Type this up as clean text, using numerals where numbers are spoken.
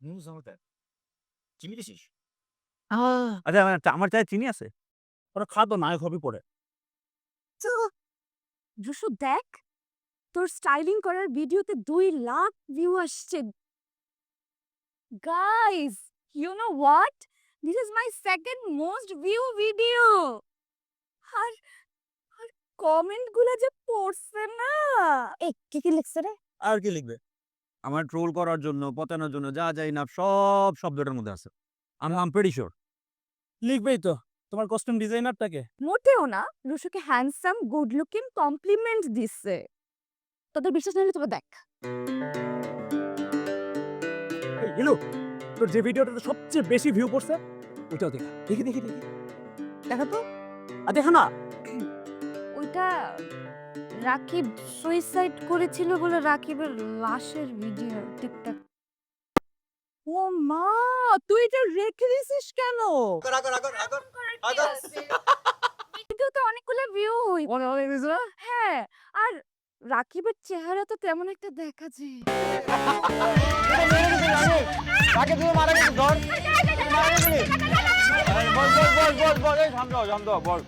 নুন সামতে চিনি দিছিস? আচ্ছা আমার চায়ে চিনি আছে? ওরা খাতো নায়ক হবি পরে। রুশু দেখ, তোর স্টাইলিং করার ভিডিওতে 2 লাখ ভিউ আসছে। Guys, you know what? This is my second most view video. R R comment গুলা যে পড়ছে না। এই কি লিখছে রে? আর কি লিখবে? আমার ট্রোল করার জন্য, পচানোর জন্য যা না সব শব্দটার মধ্যে আছে। I'm pretty sure. লিখবেই তো। তোমার কস্টিউম ডিজাইনারটাকে? মোটেও না, রুশুকে হ্যান্ডসাম, গুড লুকিং কমপ্লিমেন্ট দিচ্ছে। তোদের বিশ্বাস না হলে তোরা দেখ। এই ইলু, তোর যে ভিডিওটাতে সবচেয়ে বেশি ভিউ পড়ছে ওইটাও দেখা। দেখি। দেখা তো। দেখা না। ওইটা রাকিব সুইসাইড করেছিল বলে রাকিবের লাশের ভিডিও টিকটক। ও মা, তুই এটা রেখে দিছিস কেন? ভিডিওতে অনেকগুলো ভিউ হই। অনেক দিছে না? হ্যাঁ, আর রাকিবের চেহারা তো তেমন একটা দেখা যায়। তাকে তুমি মারা গেছে ধর। মারা গেছে। বল এই থাম দাও বল।